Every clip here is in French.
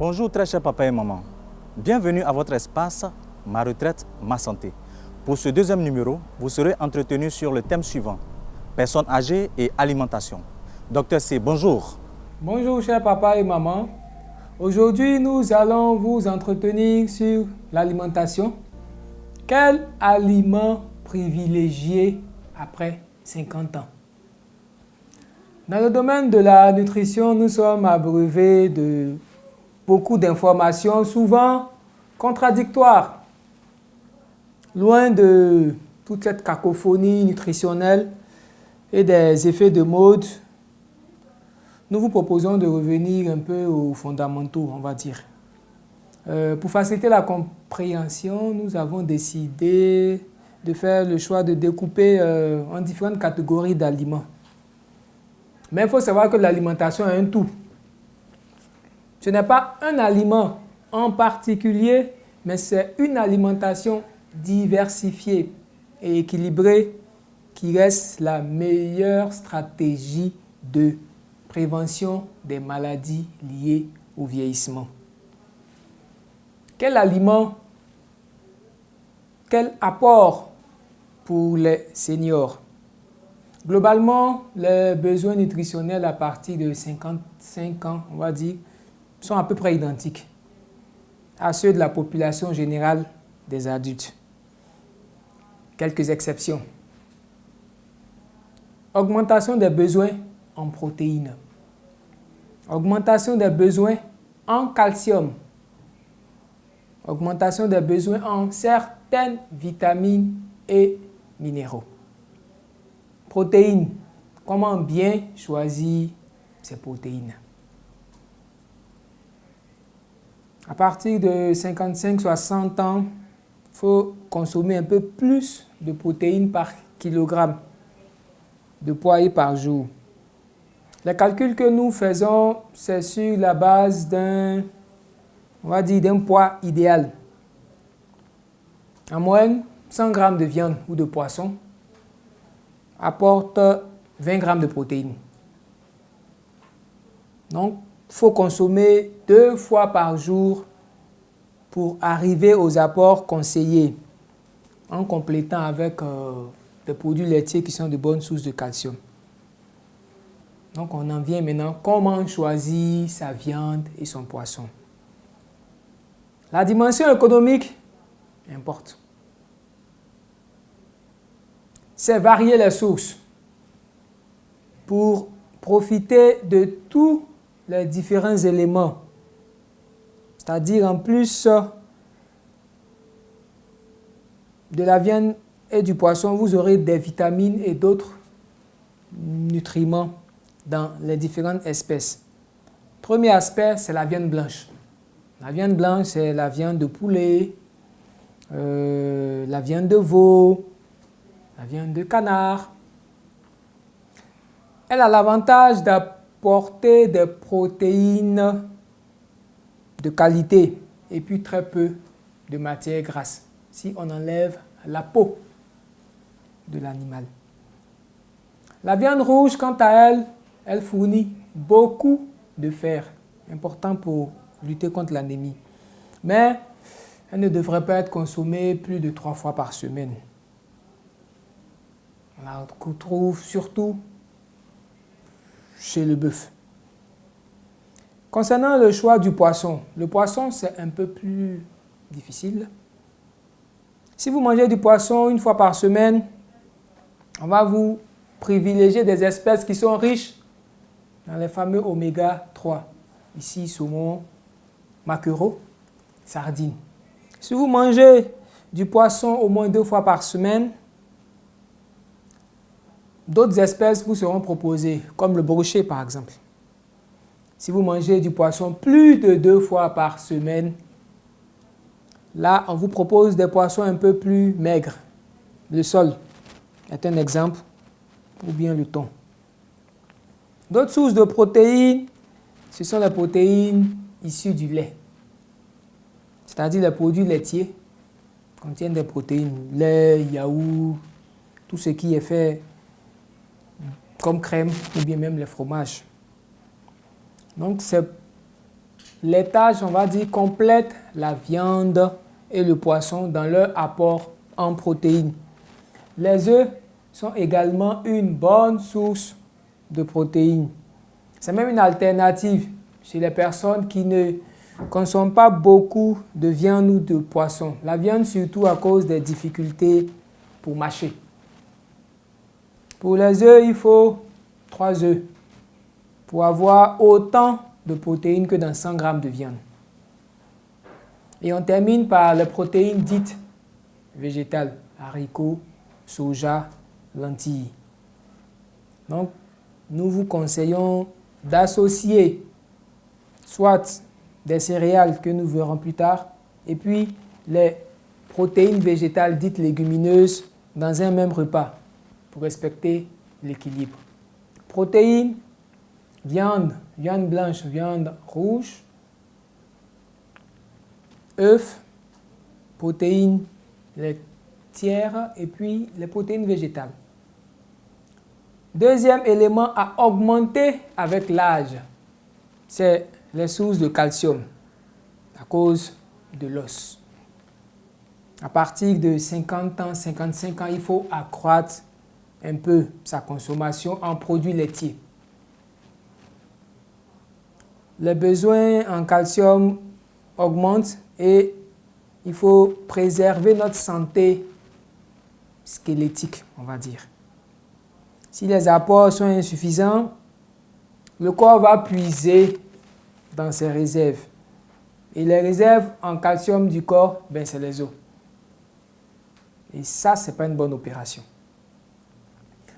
Bonjour très chers papa et maman. Bienvenue à votre espace Ma retraite, ma santé. Pour ce deuxième numéro, vous serez entretenus sur le thème suivant, personnes âgées et alimentation. Docteur C, bonjour. Bonjour chers papa et maman. Aujourd'hui, nous allons vous entretenir sur l'alimentation. Quel aliment privilégier après 50 ans? Dans le domaine de la nutrition, nous sommes abreuvés de beaucoup d'informations, souvent contradictoires. Loin de toute cette cacophonie nutritionnelle et des effets de mode, nous vous proposons de revenir un peu aux fondamentaux, on va dire. Pour faciliter la compréhension, nous avons décidé de faire le choix de découper en différentes catégories d'aliments. Mais il faut savoir que l'alimentation est un tout. Ce n'est pas un aliment en particulier, mais c'est une alimentation diversifiée et équilibrée qui reste la meilleure stratégie de prévention des maladies liées au vieillissement. Quel aliment, quel apport pour les seniors? Globalement, les besoins nutritionnels à partir de 55 ans, on va dire, sont à peu près identiques à ceux de la population générale des adultes. Quelques exceptions. Augmentation des besoins en protéines. Augmentation des besoins en calcium. Augmentation des besoins en certaines vitamines et minéraux. Protéines. Comment bien choisir ces protéines? À partir de 55-60 ans, il faut consommer un peu plus de protéines par kilogramme de poids et par jour. Les calculs que nous faisons, c'est sur la base d'un poids idéal. En moyenne, 100 g de viande ou de poisson apporte 20 g de protéines. Donc, il faut consommer 2 fois par jour pour arriver aux apports conseillés, en complétant avec des produits laitiers qui sont de bonnes sources de calcium. Donc, on en vient maintenant comment choisir sa viande et son poisson. La dimension économique importe. C'est varier les sources pour profiter de tous les différents éléments. C'est-à-dire, en plus de la viande et du poisson, vous aurez des vitamines et d'autres nutriments dans les différentes espèces. Premier aspect, c'est la viande blanche. La viande blanche, c'est la viande de poulet, la viande de veau, la viande de canard. Elle a l'avantage d'apporter des protéines de qualité et puis très peu de matière grasse si on enlève la peau de l'animal. La viande rouge, quant à elle, elle fournit beaucoup de fer, important pour lutter contre l'anémie. Mais elle ne devrait pas être consommée plus de 3 fois par semaine. On la retrouve surtout chez le bœuf. Concernant le choix du poisson, le poisson c'est un peu plus difficile. Si vous mangez du poisson 1 fois par semaine, on va vous privilégier des espèces qui sont riches dans les fameux oméga 3. Ici, saumon, maquereau, sardines. Si vous mangez du poisson au moins 2 fois par semaine, d'autres espèces vous seront proposées, comme le brochet par exemple. Si vous mangez du poisson plus de 2 fois par semaine, là, on vous propose des poissons un peu plus maigres. Le sole est un exemple, ou bien le thon. D'autres sources de protéines, ce sont les protéines issues du lait. C'est-à-dire les produits laitiers contiennent des protéines, lait, yaourt, tout ce qui est fait comme crème ou bien même les fromages. Donc c'est laitage, on va dire, complète la viande et le poisson dans leur apport en protéines. Les œufs sont également une bonne source de protéines. C'est même une alternative chez les personnes qui ne consomment pas beaucoup de viande ou de poisson. La viande surtout à cause des difficultés pour mâcher. Pour les œufs, il faut 3 œufs pour avoir autant de protéines que dans 100 grammes de viande. Et on termine par les protéines dites végétales, haricots, soja, lentilles. Donc, nous vous conseillons d'associer soit des céréales que nous verrons plus tard, et puis les protéines végétales dites légumineuses dans un même repas pour respecter l'équilibre. Protéines, viande blanche, viande rouge, œufs, protéines laitières et puis les protéines végétales. Deuxième élément à augmenter avec l'âge, c'est les sources de calcium à cause de l'os. À partir de 50 ans, 55 ans, il faut accroître un peu sa consommation en produits laitiers. Les besoins en calcium augmentent et il faut préserver notre santé squelettique, on va dire. Si les apports sont insuffisants, le corps va puiser dans ses réserves. Et les réserves en calcium du corps, c'est les os. Et ça, ce n'est pas une bonne opération.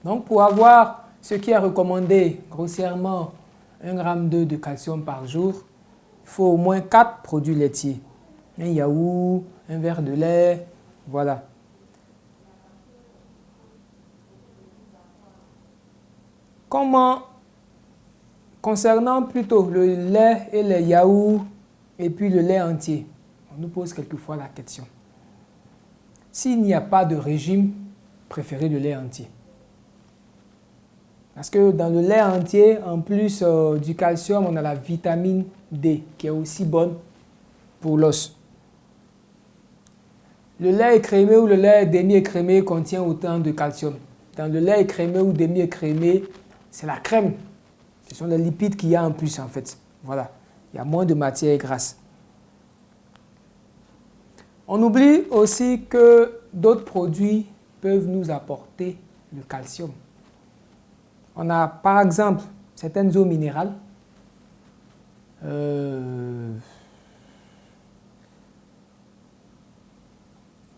Donc, pour avoir ce qui est recommandé, grossièrement 1,2 g de calcium par jour, il faut au moins 4 produits laitiers. Un yaourt, un verre de lait, voilà. Concernant plutôt le lait et les yaourts et puis le lait entier, on nous pose quelquefois la question. S'il n'y a pas de régime, préférez le lait entier. Parce que dans le lait entier, en plus du calcium, on a la vitamine D qui est aussi bonne pour l'os. Le lait écrémé ou le lait demi-écrémé contient autant de calcium. Dans le lait écrémé ou demi-écrémé, c'est la crème. Ce sont les lipides qu'il y a en plus en fait. Voilà, il y a moins de matière grasse. On oublie aussi que d'autres produits peuvent nous apporter le calcium. On a par exemple certaines eaux minérales.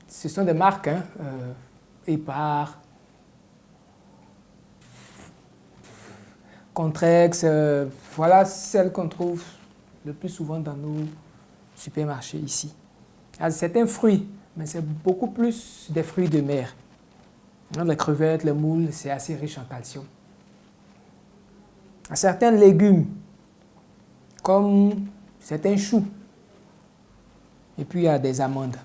Ce sont des marques, Épar, Contrex, voilà celles qu'on trouve le plus souvent dans nos supermarchés ici. C'est un fruit, mais c'est beaucoup plus des fruits de mer. Les crevettes, les moules, c'est assez riche en calcium. Certains légumes, comme certains choux, et puis il y a des amandes.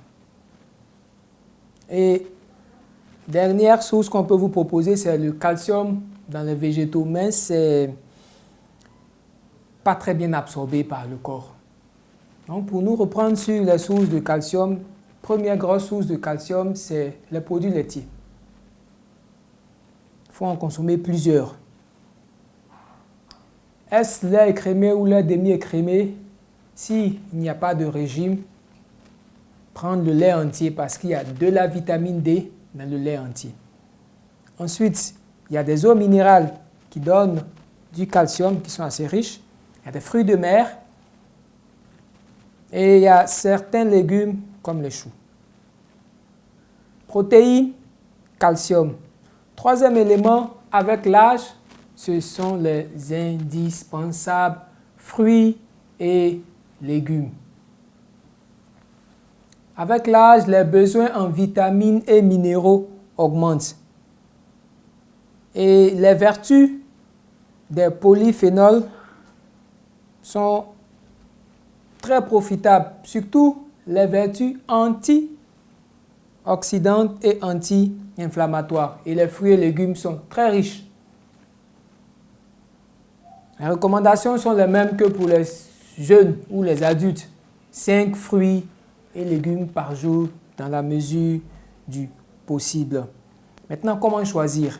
Et dernière source qu'on peut vous proposer, c'est le calcium dans les végétaux, mais c'est pas très bien absorbé par le corps. Donc pour nous reprendre sur les sources de calcium, première grosse source de calcium, c'est les produits laitiers. Il faut en consommer plusieurs. Est-ce lait écrémé ou lait demi-écrémé? S'il n'y a pas de régime, prendre le lait entier parce qu'il y a de la vitamine D dans le lait entier. Ensuite, il y a des eaux minérales qui donnent du calcium, qui sont assez riches. Il y a des fruits de mer. Et il y a certains légumes comme les choux. Protéines, calcium. Troisième élément, avec l'âge, ce sont les indispensables fruits et légumes. Avec l'âge, les besoins en vitamines et minéraux augmentent. Et les vertus des polyphénols sont très profitables, surtout les vertus antioxydantes et anti-inflammatoires. Et les fruits et légumes sont très riches. Les recommandations sont les mêmes que pour les jeunes ou les adultes 5 fruits et légumes par jour dans la mesure du possible. Maintenant, comment choisir?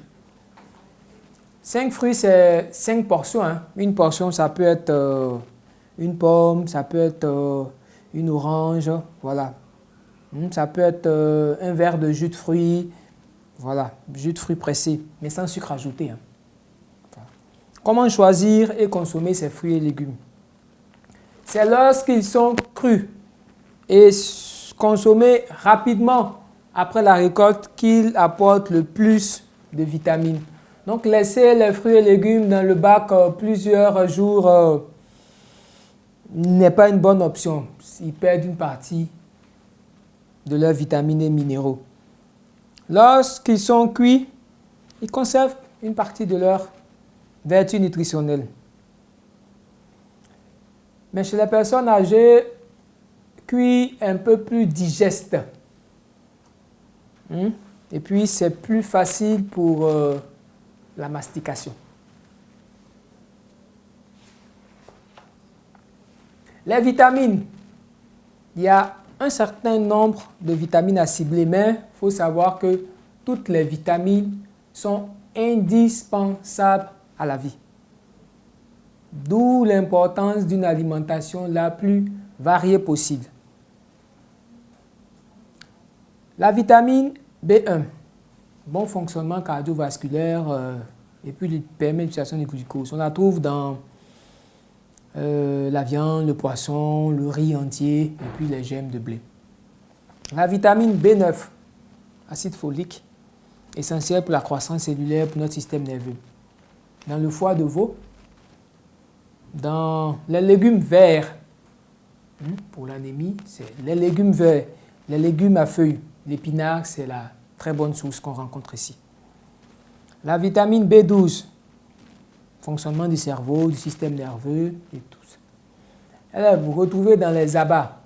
5 fruits, c'est 5 portions. Hein. Une portion, ça peut être une pomme, ça peut être une orange, voilà. Ça peut être un verre de jus de fruits, voilà, jus de fruits pressé, mais sans sucre ajouté. Hein. Voilà. Comment choisir et consommer ces fruits et légumes? C'est lorsqu'ils sont crus et consommés rapidement après la récolte qu'ils apportent le plus de vitamines. Donc, laisser les fruits et légumes dans le bac plusieurs jours n'est pas une bonne option. Ils perdent une partie de leurs vitamines et minéraux. Lorsqu'ils sont cuits, ils conservent une partie de leur vertu nutritionnelle. Mais chez les personnes âgées, cuit un peu plus digeste. Et puis, c'est plus facile pour la mastication. Les vitamines. Il y a un certain nombre de vitamines à cibler, mais il faut savoir que toutes les vitamines sont indispensables à la vie. D'où l'importance d'une alimentation la plus variée possible. La vitamine B1, bon fonctionnement cardiovasculaire et puis il permet l'utilisation du glucose. On la trouve dans la viande, le poisson, le riz entier et puis les gemmes de blé. La vitamine B9, acide folique, essentiel pour la croissance cellulaire, pour notre système nerveux. Dans le foie de veau, dans les légumes verts, pour l'anémie, c'est les légumes verts, les légumes à feuilles, l'épinard, c'est la très bonne source qu'on rencontre ici. La vitamine B12, fonctionnement du cerveau, du système nerveux et tout ça. Alors, vous retrouvez dans les abats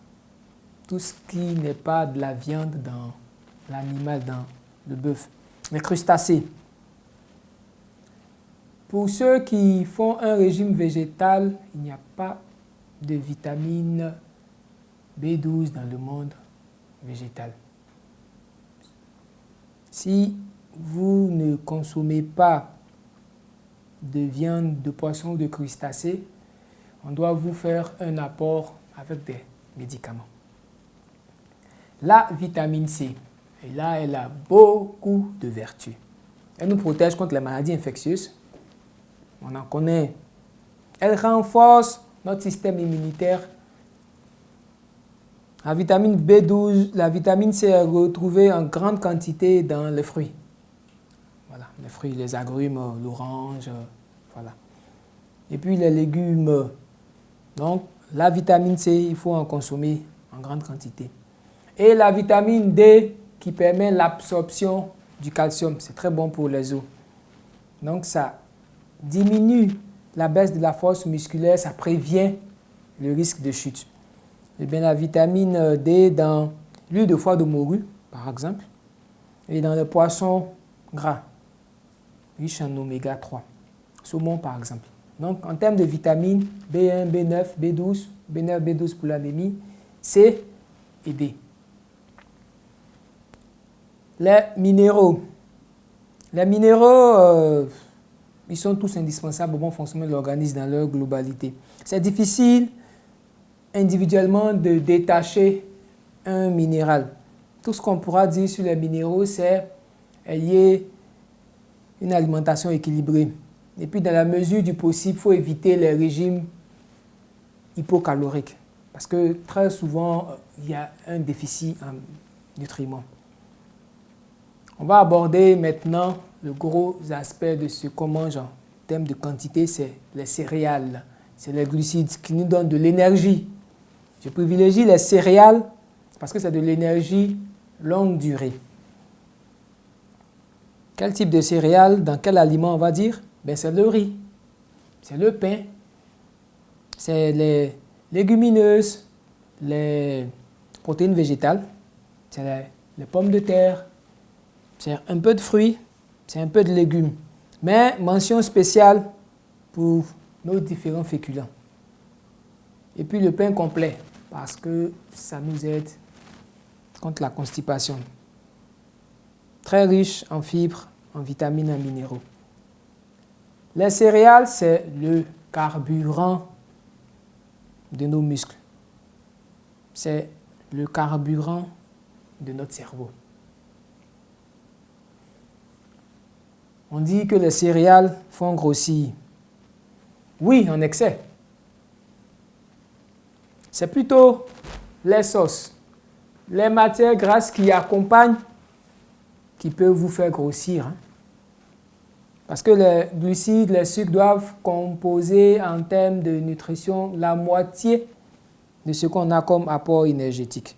tout ce qui n'est pas de la viande dans l'animal, dans le bœuf. Les crustacés. Pour ceux qui font un régime végétal, il n'y a pas de vitamine B12 dans le monde végétal. Si vous ne consommez pas de viande, de poisson ou de crustacés, on doit vous faire un apport avec des médicaments. La vitamine C, et là, elle a beaucoup de vertus. Elle nous protège contre les maladies infectieuses. On en connaît. Elle renforce notre système immunitaire. La vitamine B12, la vitamine C est retrouvée en grande quantité dans les fruits. Voilà, les fruits, les agrumes, l'orange, voilà. Et puis les légumes. Donc, la vitamine C, il faut en consommer en grande quantité. Et la vitamine D qui permet l'absorption du calcium. C'est très bon pour les os. Donc, ça diminue la baisse de la force musculaire, ça prévient le risque de chute. Et bien, la vitamine D dans l'huile de foie de morue, par exemple, et dans les poissons gras, riches en oméga 3, saumon par exemple. Donc, en termes de vitamines, B1, B9, B12, B9, B12 pour l'anémie, C et D. Les minéraux. Les minéraux, ils sont tous indispensables au bon fonctionnement de l'organisme dans leur globalité. C'est difficile individuellement de détacher un minéral. Tout ce qu'on pourra dire sur les minéraux, c'est ayez une alimentation équilibrée. Et puis, dans la mesure du possible, il faut éviter les régimes hypocaloriques. Parce que très souvent, il y a un déficit en nutriments. On va aborder maintenant le gros aspect de ce qu'on mange en termes de quantité, c'est les céréales. C'est les glucides qui nous donnent de l'énergie. Je privilégie les céréales parce que c'est de l'énergie longue durée. Quel type de céréales, dans quel aliment on va dire? Ben, c'est le riz, c'est le pain, c'est les légumineuses, les protéines végétales, c'est les pommes de terre, c'est un peu de fruits, c'est un peu de légumes. Mais mention spéciale pour nos différents féculents. Et puis le pain complet, parce que ça nous aide contre la constipation. Très riche en fibres, en vitamines et en minéraux. Les céréales, c'est le carburant de nos muscles. C'est le carburant de notre cerveau. On dit que les céréales font grossir. Oui, en excès. C'est plutôt les sauces, les matières grasses qui accompagnent, qui peuvent vous faire grossir. Parce que les glucides, les sucres doivent composer en termes de nutrition la moitié de ce qu'on a comme apport énergétique.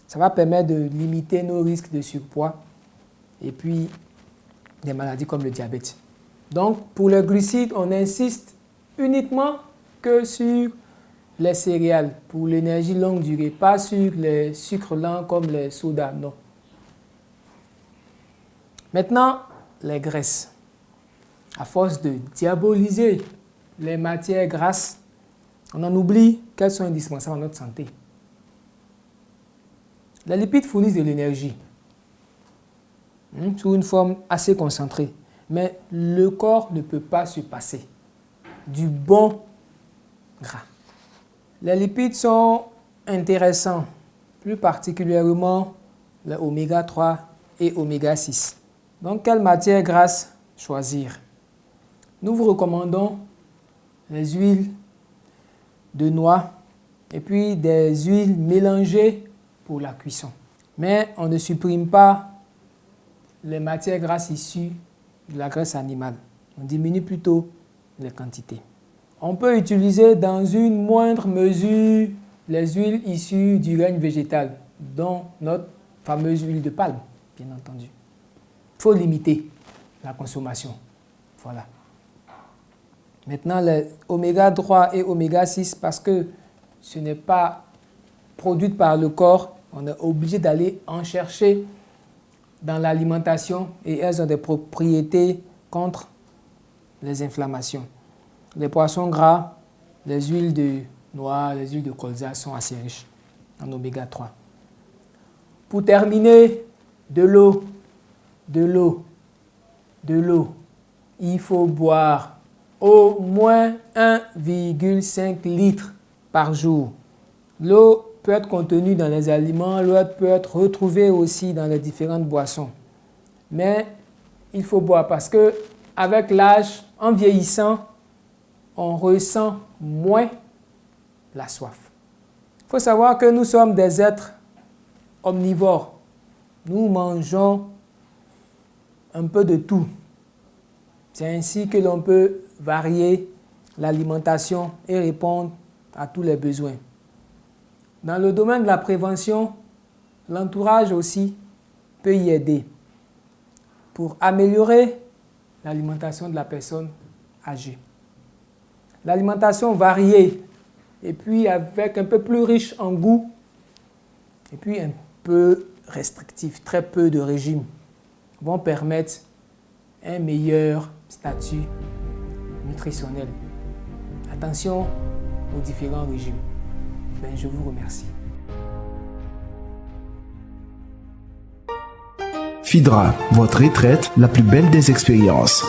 Ça va permettre de limiter nos risques de surpoids et puis des maladies comme le diabète. Donc, pour les glucides, on insiste uniquement que sur les céréales pour l'énergie longue durée, pas sur les sucres lents comme les sodas, non. Maintenant, les graisses. À force de diaboliser les matières grasses, on en oublie qu'elles sont indispensables à notre santé. Les lipides fournissent de l'énergie sous une forme assez concentrée, mais le corps ne peut pas se passer du bon gras. Les lipides sont intéressants, plus particulièrement les oméga 3 et oméga 6. Donc, quelle matière grasse choisir? Nous vous recommandons les huiles de noix et puis des huiles mélangées pour la cuisson. Mais on ne supprime pas les matières grasses issues de la graisse animale. On diminue plutôt les quantités. On peut utiliser dans une moindre mesure les huiles issues du règne végétal, dont notre fameuse huile de palme, bien entendu. Il faut limiter la consommation. Voilà. Maintenant, les oméga 3 et oméga 6, parce que ce n'est pas produit par le corps, on est obligé d'aller en chercher dans l'alimentation et elles ont des propriétés contre les inflammations. Les poissons gras, les huiles de noix, les huiles de colza sont assez riches en oméga 3. Pour terminer, de l'eau. Il faut boire au moins 1,5 litre par jour. L'eau peut être contenue dans les aliments, l'eau peut être retrouvée aussi dans les différentes boissons. Mais il faut boire parce que avec l'âge, en vieillissant, on ressent moins la soif. Il faut savoir que nous sommes des êtres omnivores. Nous mangeons un peu de tout. C'est ainsi que l'on peut varier l'alimentation et répondre à tous les besoins. Dans le domaine de la prévention, l'entourage aussi peut y aider pour améliorer l'alimentation de la personne âgée. L'alimentation variée et puis avec un peu plus riche en goût et puis un peu restrictif, très peu de régime vont permettre un meilleur statut nutritionnel. Attention aux différents régimes. Je vous remercie. FIDRA, votre retraite, la plus belle des expériences.